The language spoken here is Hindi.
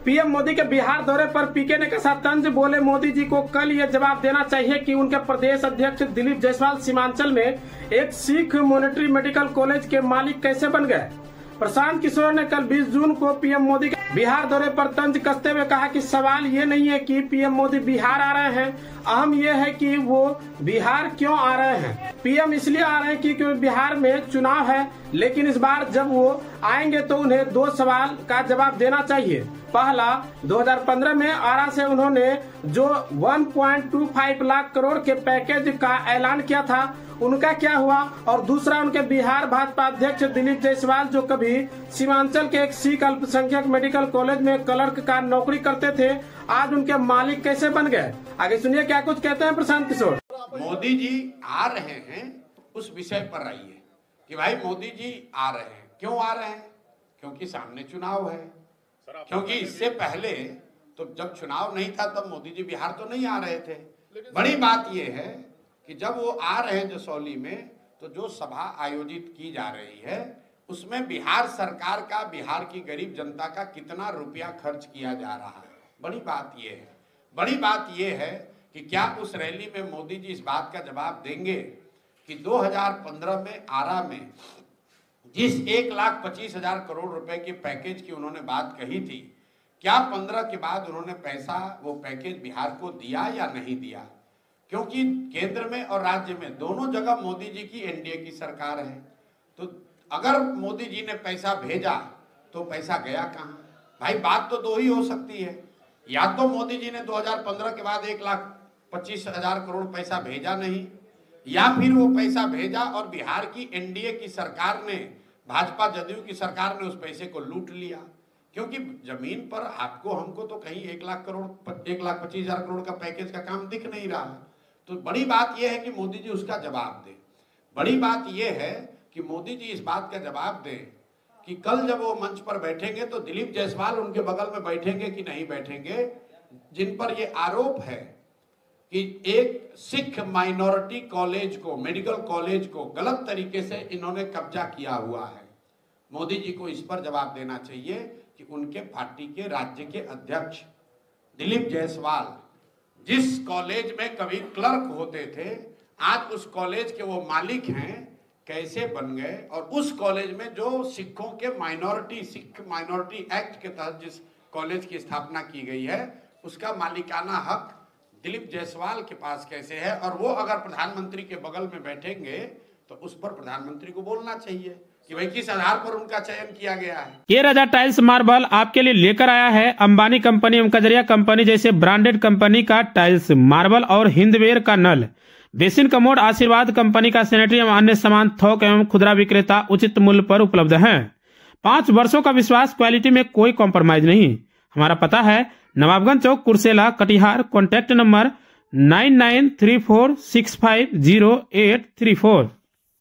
पीएम मोदी के बिहार दौरे पर पीके ने कसा तंज, बोले मोदी जी को कल ये जवाब देना चाहिए कि उनके प्रदेश अध्यक्ष दिलीप जायसवाल सीमांचल में एक सिख मॉनिटरी मेडिकल कॉलेज के मालिक कैसे बन गए। प्रशांत किशोर ने कल 20 जून को पीएम मोदी के बिहार दौरे पर तंज कसते हुए कहा कि सवाल ये नहीं है कि पीएम मोदी बिहार आ रहे हैं, अहम ये है कि वो बिहार क्यों आ रहे हैं। पीएम इसलिए आ रहे हैं क्योंकि बिहार में चुनाव है, लेकिन इस बार जब वो आएंगे तो उन्हें 2 सवाल का जवाब देना चाहिए। पहला, 2015 में आरा से उन्होंने जो 1.25 लाख करोड़ के पैकेज का ऐलान किया था, उनका क्या हुआ। और दूसरा, उनके बिहार भाजपा अध्यक्ष दिलीप जायसवाल जो कभी सीमांचल के एक सिख अल्पसंख्यक मेडिकल कॉलेज में क्लर्क का नौकरी करते थे, आज उनके मालिक कैसे बन गए। आगे सुनिए क्या कुछ कहते हैं प्रशांत किशोर। मोदी जी आ रहे हैं उस विषय पर रहिए कि भाई मोदी जी आ रहे हैं, क्यों आ रहे हैं? क्योंकि सामने चुनाव है। क्योंकि इससे पहले तो जब चुनाव नहीं था तब मोदी जी बिहार तो नहीं आ रहे थे। बड़ी बात यह है कि जब वो आ रहे हैं जसौली में, तो जो सभा आयोजित की जा रही है उसमें बिहार सरकार का, बिहार की गरीब जनता का कितना रुपया खर्च किया जा रहा है, बड़ी बात यह है। बड़ी बात यह है कि क्या उस रैली में मोदी जी इस बात का जवाब देंगे कि 2015 में आरा में जिस 1,25,000 करोड़ रुपए के पैकेज की उन्होंने बात कही थी, क्या 15 के बाद उन्होंने पैसा, वो पैकेज बिहार को दिया या नहीं दिया? क्योंकि केंद्र में और राज्य में दोनों जगह मोदी जी की एनडीए की सरकार है। तो अगर मोदी जी ने पैसा भेजा तो पैसा गया कहाँ? भाई बात तो 2 ही हो सकती है, या तो मोदी जी ने 2015 के बाद 1,25,000 करोड़ पैसा भेजा नहीं, या फिर वो पैसा भेजा और बिहार की एनडीए की सरकार ने, भाजपा जदयू की सरकार ने उस पैसे को लूट लिया। क्योंकि जमीन पर आपको हमको तो कहीं 1,25,000 करोड़ का पैकेज का काम दिख नहीं रहा। तो बड़ी बात यह है कि मोदी जी उसका जवाब दें। बड़ी बात यह है कि मोदी जी इस बात का जवाब दें कि कल जब वो मंच पर बैठेंगे तो दिलीप जायसवाल उनके बगल में बैठेंगे कि नहीं बैठेंगे, जिन पर ये आरोप है कि एक सिख माइनॉरिटी कॉलेज को, मेडिकल कॉलेज को गलत तरीके से इन्होंने कब्जा किया हुआ है। मोदी जी को इस पर जवाब देना चाहिए कि उनके पार्टी के राज्य के अध्यक्ष दिलीप जायसवाल जिस कॉलेज में कभी क्लर्क होते थे, आज उस कॉलेज के वो मालिक हैं, कैसे बन गए। और उस कॉलेज में जो सिखों के सिख माइनॉरिटी एक्ट के तहत जिस कॉलेज की स्थापना की गई है, उसका मालिकाना हक दिलीप जायसवाल के पास कैसे है। और वो अगर प्रधानमंत्री के बगल में बैठेंगे तो उस पर प्रधानमंत्री को बोलना चाहिए कि भाई किस आधार पर उनका चयन किया गया है। ये राजा टाइल्स मार्बल आपके लिए लेकर आया है अंबानी कंपनी एवं कजरिया कंपनी जैसे ब्रांडेड कंपनी का टाइल्स, मार्बल और हिंदवेयर का नल, बेसिन कमोड, आशीर्वाद कंपनी का सैनिटरी एवं अन्य सामान थोक एवं खुदरा विक्रेता उचित मूल्य पर उपलब्ध हैं। 5 वर्षों का विश्वास, क्वालिटी में कोई कॉम्प्रोमाइज नहीं। हमारा पता है नवाबगंज चौक, कुर्सेला, कटिहार। Contact number 9934650834।